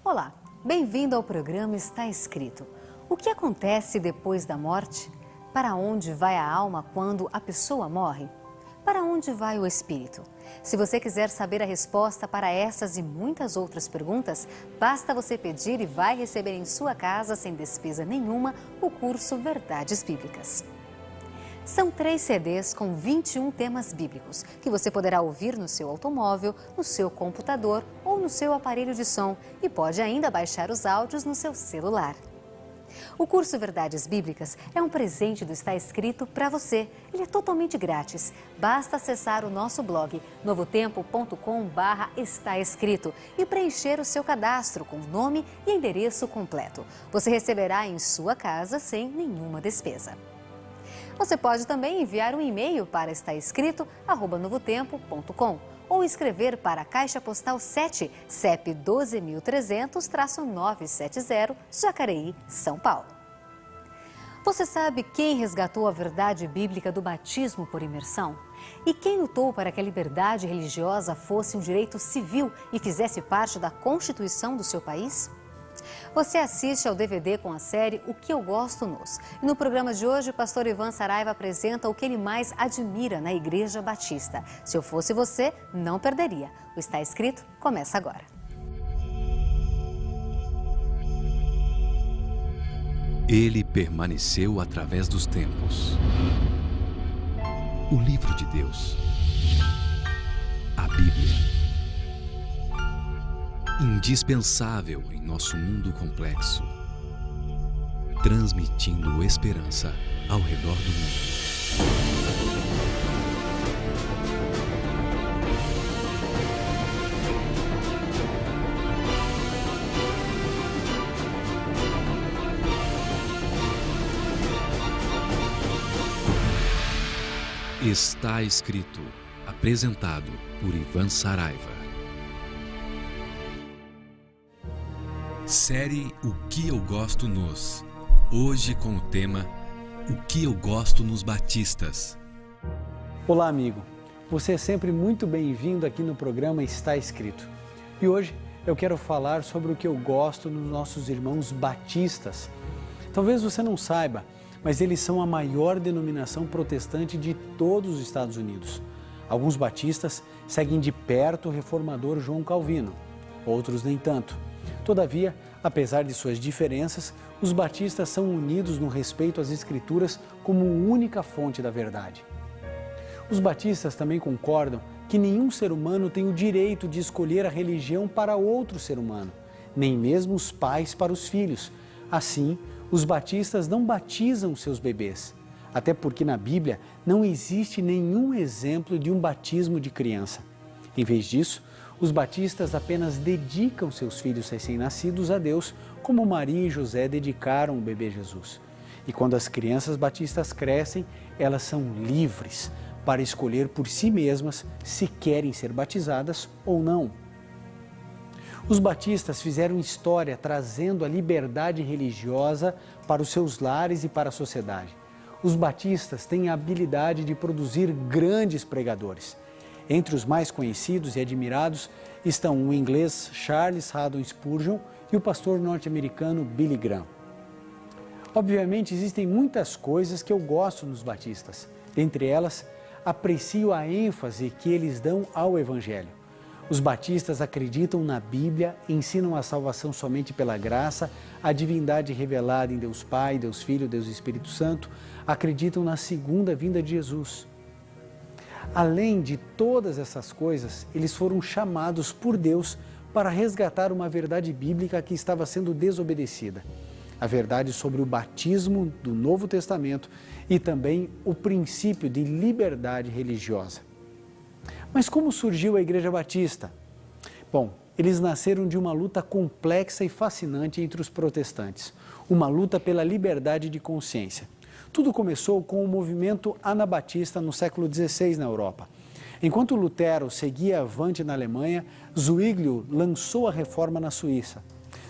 Olá, bem-vindo ao programa Está Escrito. O que acontece depois da morte? Para onde vai a alma quando a pessoa morre? Para onde vai o espírito? Se você quiser saber a resposta para essas e muitas outras perguntas, basta você pedir e vai receber em sua casa, sem despesa nenhuma, o curso Verdades Bíblicas. São 3 CDs com 21 temas bíblicos, que você poderá ouvir no seu automóvel, no seu computador ou no seu aparelho de som e pode ainda baixar os áudios no seu celular. O curso Verdades Bíblicas é um presente do Está Escrito para você. Ele é totalmente grátis. Basta acessar o nosso blog novotempo.com/está escrito e preencher o seu cadastro com nome e endereço completo. Você receberá em sua casa sem nenhuma despesa. Você pode também enviar um e-mail para estaescrito@novotempo.com ou escrever para a Caixa Postal 7, CEP 12.300-970, Jacareí, São Paulo. Você sabe quem resgatou a verdade bíblica do batismo por imersão? E quem lutou para que a liberdade religiosa fosse um direito civil e fizesse parte da Constituição do seu país? Você assiste ao DVD com a série O que eu gosto nos. E no programa de hoje, o pastor Ivan Saraiva apresenta o que ele mais admira na Igreja Batista. Se eu fosse você, não perderia. O Está Escrito começa agora. Ele permaneceu através dos tempos. O livro de Deus. A Bíblia. Indispensável em nosso mundo complexo, transmitindo esperança ao redor do mundo. Está Escrito, apresentado por Ivan Saraiva. Série O que eu gosto nos. Hoje com o tema O que eu gosto nos batistas. Olá, amigo. Você é sempre muito bem-vindo aqui no programa Está Escrito. E hoje eu quero falar sobre o que eu gosto nos nossos irmãos batistas. Talvez você não saiba, mas eles são a maior denominação protestante de todos os Estados Unidos. Alguns batistas seguem de perto o reformador João Calvino, outros nem tanto. Todavia, apesar de suas diferenças, os batistas são unidos no respeito às Escrituras como única fonte da verdade. Os batistas também concordam que nenhum ser humano tem o direito de escolher a religião para outro ser humano, nem mesmo os pais para os filhos. Assim, os batistas não batizam seus bebês, até porque na Bíblia não existe nenhum exemplo de um batismo de criança. Em vez disso, os batistas apenas dedicam seus filhos recém-nascidos a Deus, como Maria e José dedicaram o bebê Jesus. E quando as crianças batistas crescem, elas são livres para escolher por si mesmas se querem ser batizadas ou não. Os batistas fizeram história trazendo a liberdade religiosa para os seus lares e para a sociedade. Os batistas têm a habilidade de produzir grandes pregadores. Entre os mais conhecidos e admirados estão o inglês Charles Haddon Spurgeon e o pastor norte-americano Billy Graham. Obviamente, existem muitas coisas que eu gosto nos batistas. Dentre elas, aprecio a ênfase que eles dão ao Evangelho. Os batistas acreditam na Bíblia, ensinam a salvação somente pela graça, a divindade revelada em Deus Pai, Deus Filho, Deus Espírito Santo, acreditam na segunda vinda de Jesus. Além de todas essas coisas, eles foram chamados por Deus para resgatar uma verdade bíblica que estava sendo desobedecida. A verdade sobre o batismo do Novo Testamento e também o princípio de liberdade religiosa. Mas como surgiu a Igreja Batista? Bom, eles nasceram de uma luta complexa e fascinante entre os protestantes, uma luta pela liberdade de consciência. Tudo começou com o movimento anabatista no século XVI na Europa. Enquanto Lutero seguia avante na Alemanha, Zwinglio lançou a reforma na Suíça.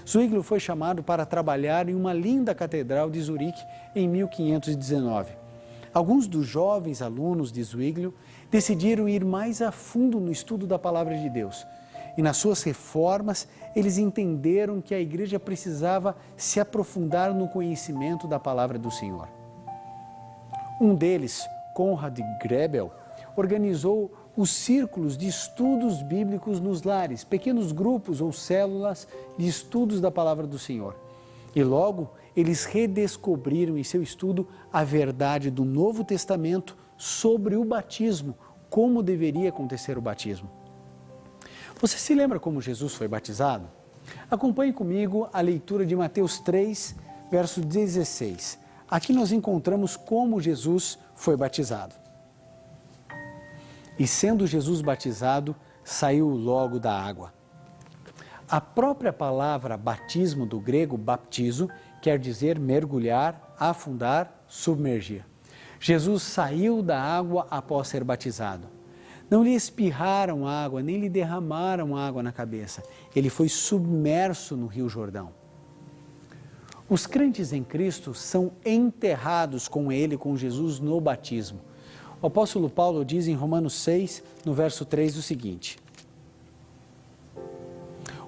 Zwinglio foi chamado para trabalhar em uma linda catedral de Zurique em 1519. Alguns dos jovens alunos de Zwinglio decidiram ir mais a fundo no estudo da Palavra de Deus. e nas suas reformas, eles entenderam que a igreja precisava se aprofundar no conhecimento da palavra do Senhor. Um deles, Conrad Grebel, organizou os círculos de estudos bíblicos nos lares, pequenos grupos ou células de estudos da palavra do Senhor. E logo, eles redescobriram em seu estudo a verdade do Novo Testamento sobre o batismo, como deveria acontecer o batismo. Você se lembra como Jesus foi batizado? Acompanhe comigo a leitura de Mateus 3, verso 16. Aqui nós encontramos como Jesus foi batizado. E sendo Jesus batizado, saiu logo da água. A própria palavra batismo do grego baptizo quer dizer mergulhar, afundar, submergir. Jesus saiu da água após ser batizado. Não lhe espirraram água, nem lhe derramaram água na cabeça. Ele foi submerso no Rio Jordão. Os crentes em Cristo são enterrados com Ele, com Jesus, no batismo. O apóstolo Paulo diz em Romanos 6, no verso 3, o seguinte: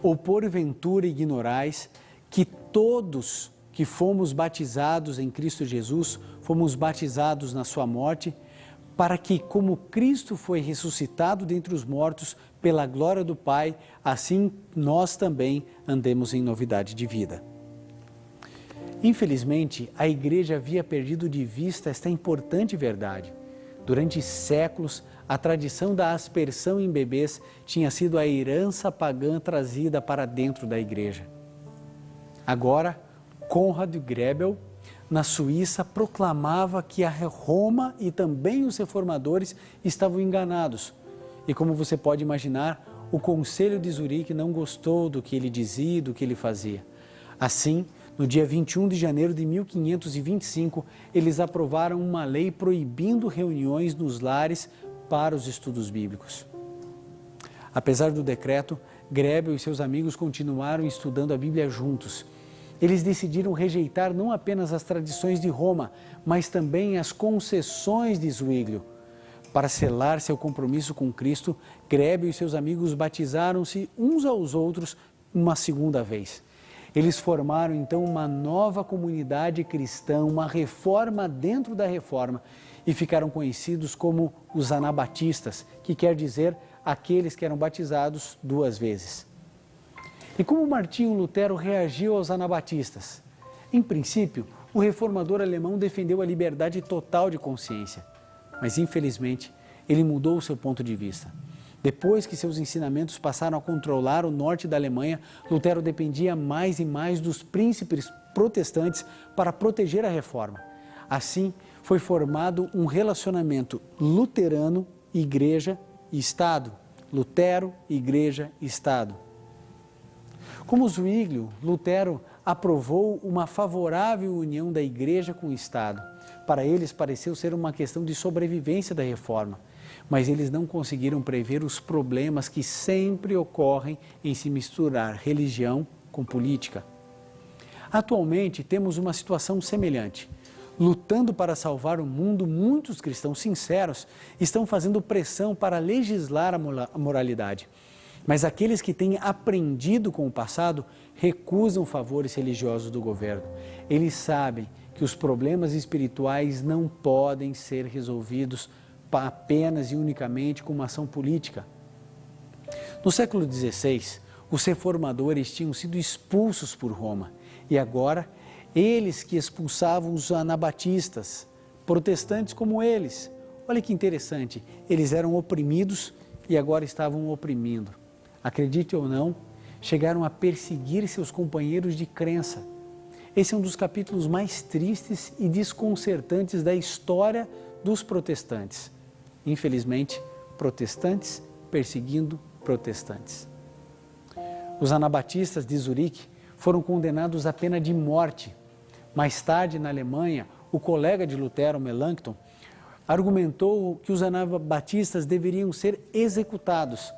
ou porventura ignorais que todos que fomos batizados em Cristo Jesus, fomos batizados na sua morte, para que, como Cristo foi ressuscitado dentre os mortos pela glória do Pai, assim nós também andemos em novidade de vida. Infelizmente, a igreja havia perdido de vista esta importante verdade. Durante séculos, a tradição da aspersão em bebês tinha sido a herança pagã trazida para dentro da igreja. Agora, Conrad Grebel, na Suíça, proclamava que a Roma e também os reformadores estavam enganados. E como você pode imaginar, o Conselho de Zurique não gostou do que ele dizia e do que ele fazia. Assim, no dia 21 de janeiro de 1525, eles aprovaram uma lei proibindo reuniões nos lares para os estudos bíblicos. Apesar do decreto, Grebel e seus amigos continuaram estudando a Bíblia juntos. Eles decidiram rejeitar não apenas as tradições de Roma, mas também as concessões de Zwinglio. Para selar seu compromisso com Cristo, Grebel e seus amigos batizaram-se uns aos outros uma segunda vez. Eles formaram então uma nova comunidade cristã, uma reforma dentro da reforma, e ficaram conhecidos como os anabatistas, que quer dizer aqueles que eram batizados duas vezes. E como Martinho Lutero reagiu aos anabatistas? Em princípio, o reformador alemão defendeu a liberdade total de consciência, mas infelizmente ele mudou o seu ponto de vista. Depois que seus ensinamentos passaram a controlar o norte da Alemanha, Lutero dependia mais e mais dos príncipes protestantes para proteger a reforma. Assim, foi formado um relacionamento luterano, igreja e Estado. Lutero, igreja e Estado. Como Zwinglio, Lutero aprovou uma favorável união da igreja com o Estado. Para eles pareceu ser uma questão de sobrevivência da reforma. Mas eles não conseguiram prever os problemas que sempre ocorrem em se misturar religião com política. Atualmente, temos uma situação semelhante. Lutando para salvar o mundo, muitos cristãos sinceros estão fazendo pressão para legislar a moralidade. Mas aqueles que têm aprendido com o passado recusam favores religiosos do governo. Eles sabem que os problemas espirituais não podem ser resolvidos apenas e unicamente com uma ação política. No século XVI, os reformadores tinham sido expulsos por Roma e agora eles que expulsavam os anabatistas, protestantes como eles. Olha que interessante, eles eram oprimidos e agora estavam oprimindo. Acredite ou não, chegaram a perseguir seus companheiros de crença. Esse é um dos capítulos mais tristes e desconcertantes da história dos protestantes. Infelizmente, protestantes perseguindo protestantes. Os anabatistas de Zurique foram condenados à pena de morte. Mais tarde, na Alemanha, o colega de Lutero, Melanchthon, argumentou que os anabatistas deveriam ser executados.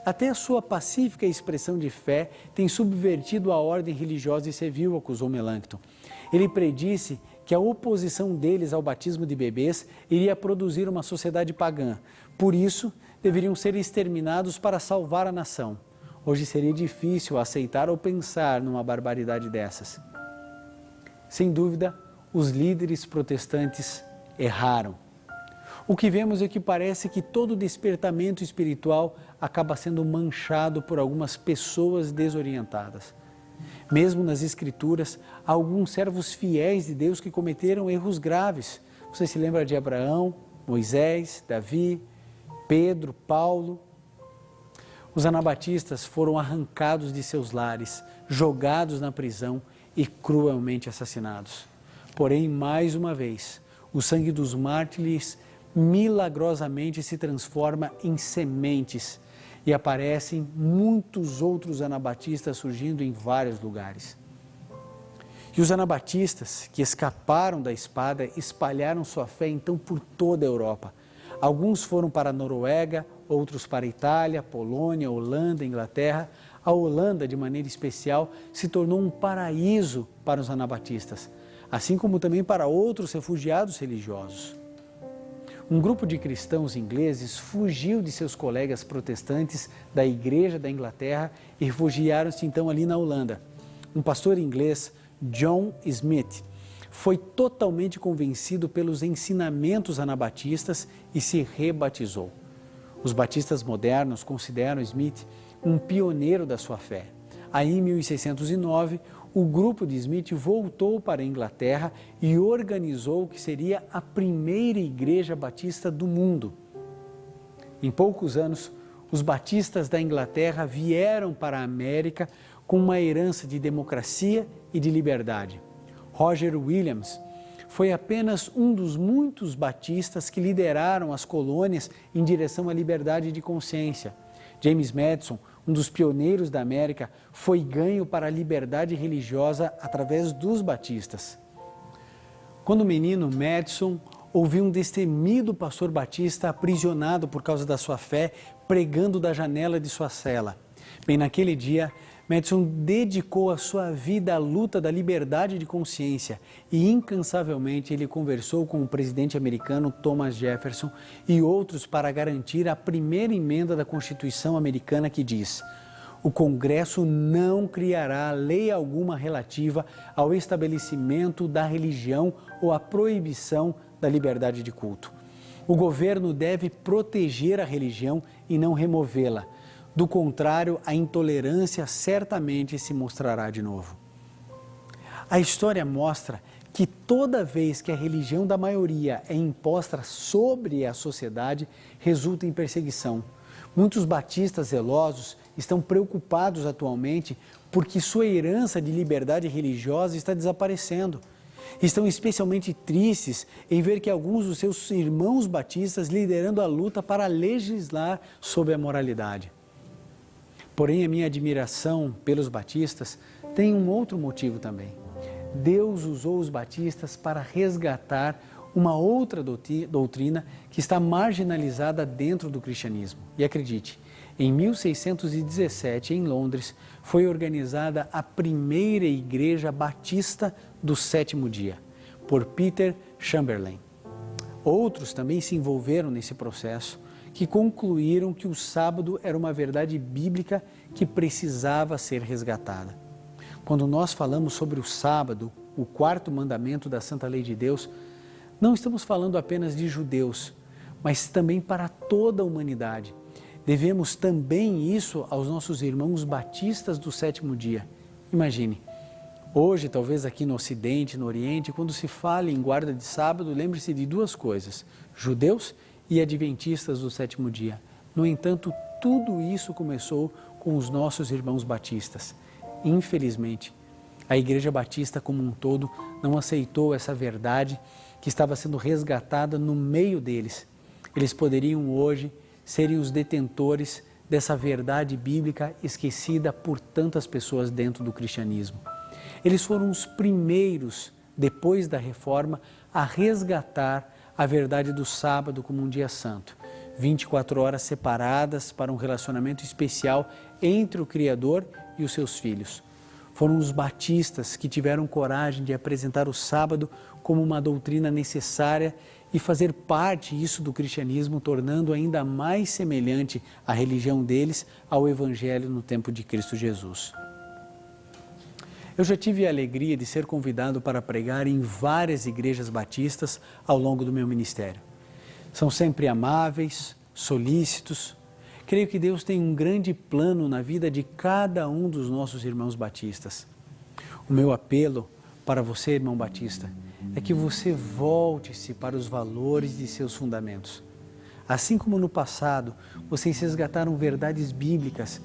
Até a sua pacífica expressão de fé tem subvertido a ordem religiosa e civil, acusou Melanchthon. Ele predisse que a oposição deles ao batismo de bebês iria produzir uma sociedade pagã. Por isso, deveriam ser exterminados para salvar a nação. Hoje seria difícil aceitar ou pensar numa barbaridade dessas. Sem dúvida, os líderes protestantes erraram. O que vemos é que parece que todo despertamento espiritual acaba sendo manchado por algumas pessoas desorientadas. Mesmo nas Escrituras, há alguns servos fiéis de Deus que cometeram erros graves. Você se lembra de Abraão, Moisés, Davi, Pedro, Paulo? Os anabatistas foram arrancados de seus lares, jogados na prisão e cruelmente assassinados. Porém, mais uma vez, o sangue dos mártires milagrosamente se transforma em sementes e aparecem muitos outros anabatistas surgindo em vários lugares. E os anabatistas que escaparam da espada espalharam sua fé então por toda a Europa. Alguns foram para a Noruega, outros para a Itália, Polônia, Holanda, Inglaterra. A Holanda, de maneira especial, se tornou um paraíso para os anabatistas, assim como também para outros refugiados religiosos. Um grupo de cristãos ingleses fugiu de seus colegas protestantes da Igreja da Inglaterra e refugiaram-se então ali na Holanda. Um pastor inglês, John Smith, foi totalmente convencido pelos ensinamentos anabatistas e se rebatizou. Os batistas modernos consideram Smith um pioneiro da sua fé. Aí, em 1609, o grupo de Smith voltou para a Inglaterra e organizou o que seria a primeira igreja batista do mundo. Em poucos anos, os batistas da Inglaterra vieram para a América com uma herança de democracia e de liberdade. Roger Williams foi apenas um dos muitos batistas que lideraram as colônias em direção à liberdade de consciência. James Madison, um dos pioneiros da América, foi ganho para a liberdade religiosa através dos batistas. Quando menino, Madison ouviu um destemido pastor batista aprisionado por causa da sua fé, pregando da janela de sua cela. Bem, naquele dia, Madison dedicou a sua vida à luta da liberdade de consciência e incansavelmente ele conversou com o presidente americano Thomas Jefferson e outros para garantir a primeira emenda da Constituição americana que diz: o Congresso não criará lei alguma relativa ao estabelecimento da religião ou à proibição da liberdade de culto. O governo deve proteger a religião e não removê-la. Do contrário, a intolerância certamente se mostrará de novo. A história mostra que toda vez que a religião da maioria é imposta sobre a sociedade, resulta em perseguição. Muitos batistas zelosos estão preocupados atualmente porque sua herança de liberdade religiosa está desaparecendo. Estão especialmente tristes em ver que alguns dos seus irmãos batistas liderando a luta para legislar sobre a moralidade. Porém, a minha admiração pelos batistas tem um outro motivo também. Deus usou os batistas para resgatar uma outra doutrina que está marginalizada dentro do cristianismo. E acredite, em 1617, em Londres, foi organizada a primeira igreja batista do sétimo dia, por Peter Chamberlain. Outros também se envolveram nesse processo, que concluíram que o sábado era uma verdade bíblica que precisava ser resgatada. Quando nós falamos sobre o sábado, o quarto mandamento da Santa Lei de Deus, não estamos falando apenas de judeus, mas também para toda a humanidade. Devemos também isso aos nossos irmãos batistas do sétimo dia. Imagine, hoje, talvez aqui no Ocidente, no Oriente, quando se fala em guarda de sábado, lembre-se de duas coisas: judeus e adventistas do sétimo dia. No entanto, tudo isso começou com os nossos irmãos batistas. Infelizmente, a Igreja Batista como um todo não aceitou essa verdade que estava sendo resgatada no meio deles. Eles poderiam hoje serem os detentores dessa verdade bíblica esquecida por tantas pessoas dentro do cristianismo. Eles foram os primeiros, depois da Reforma, a resgatar a verdade do sábado como um dia santo, 24 horas separadas para um relacionamento especial entre o Criador e os seus filhos. Foram os batistas que tiveram coragem de apresentar o sábado como uma doutrina necessária e fazer parte isso do cristianismo, tornando ainda mais semelhante a religião deles ao Evangelho no tempo de Cristo Jesus. Eu já tive a alegria de ser convidado para pregar em várias igrejas batistas ao longo do meu ministério. São sempre amáveis, solícitos. Creio que Deus tem um grande plano na vida de cada um dos nossos irmãos batistas. O meu apelo para você, irmão batista, é que você volte-se para os valores de seus fundamentos. Assim como no passado, vocês resgataram verdades bíblicas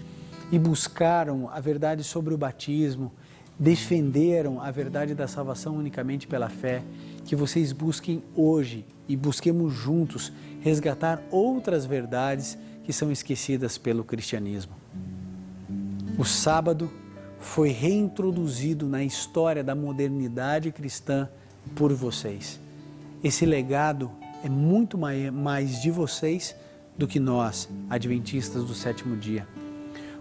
e buscaram a verdade sobre o batismo, defenderam a verdade da salvação unicamente pela fé, que vocês busquem hoje e busquemos juntos resgatar outras verdades que são esquecidas pelo cristianismo. O sábado foi reintroduzido na história da modernidade cristã por vocês. Esse legado é muito mais de vocês do que nós, adventistas do sétimo dia.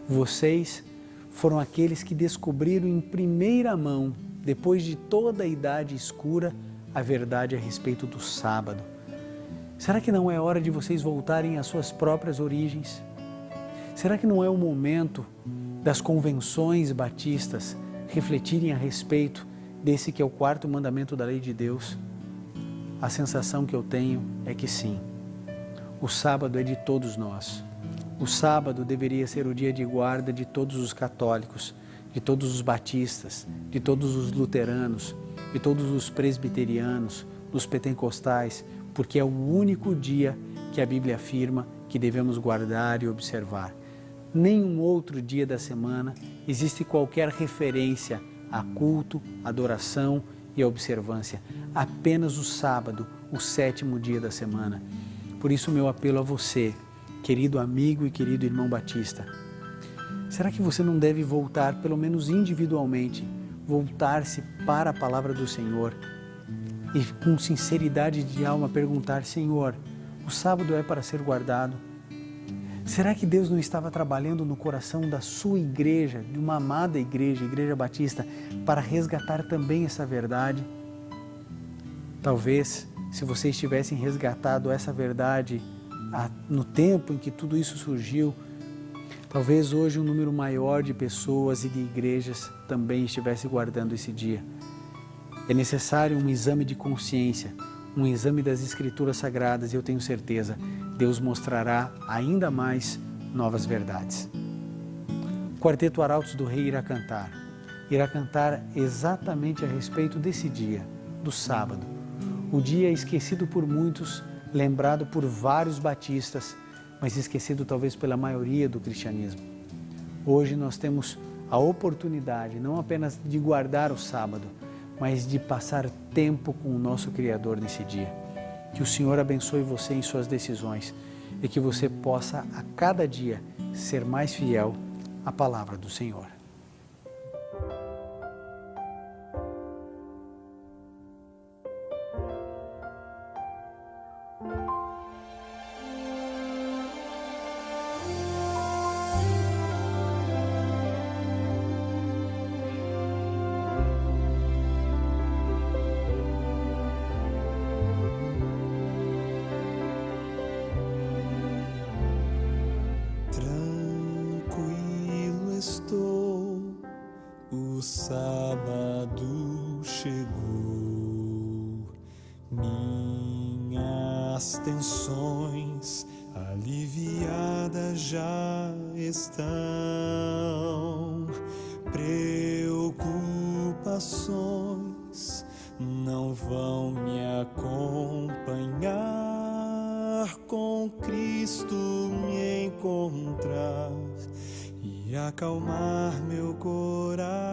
Vocês foram aqueles que descobriram em primeira mão, depois de toda a idade escura, a verdade a respeito do sábado. Será que não é hora de vocês voltarem às suas próprias origens? Será que não é o momento das convenções batistas refletirem a respeito desse que é o quarto mandamento da lei de Deus? A sensação que eu tenho é que sim, o sábado é de todos nós. O sábado deveria ser o dia de guarda de todos os católicos, de todos os batistas, de todos os luteranos, de todos os presbiterianos, dos pentecostais, porque é o único dia que a Bíblia afirma que devemos guardar e observar. Nenhum outro dia da semana existe qualquer referência a culto, adoração e a observância. Apenas o sábado, o sétimo dia da semana. Por isso, meu apelo a você, querido amigo e querido irmão batista. Será que você não deve voltar, pelo menos individualmente, voltar-se para a palavra do Senhor e com sinceridade de alma perguntar: Senhor, o sábado é para ser guardado? Será que Deus não estava trabalhando no coração da sua igreja, de uma amada igreja, Igreja Batista, para resgatar também essa verdade? Talvez, se vocês tivessem resgatado essa verdade no tempo em que tudo isso surgiu, talvez hoje um número maior de pessoas e de igrejas também estivesse guardando esse dia. É necessário um exame de consciência, um exame das Escrituras Sagradas, e eu tenho certeza, Deus mostrará ainda mais novas verdades. O Quarteto Arautos do Rei irá cantar exatamente a respeito desse dia, do sábado, o dia esquecido por muitos, lembrado por vários batistas, mas esquecido talvez pela maioria do cristianismo. Hoje nós temos a oportunidade não apenas de guardar o sábado, mas de passar tempo com o nosso Criador nesse dia. Que o Senhor abençoe você em suas decisões e que você possa a cada dia ser mais fiel à palavra do Senhor. O sábado chegou, minhas tensões aliviadas já estão, preocupações não vão me acompanhar, com Cristo me encontrar e acalmar meu coração.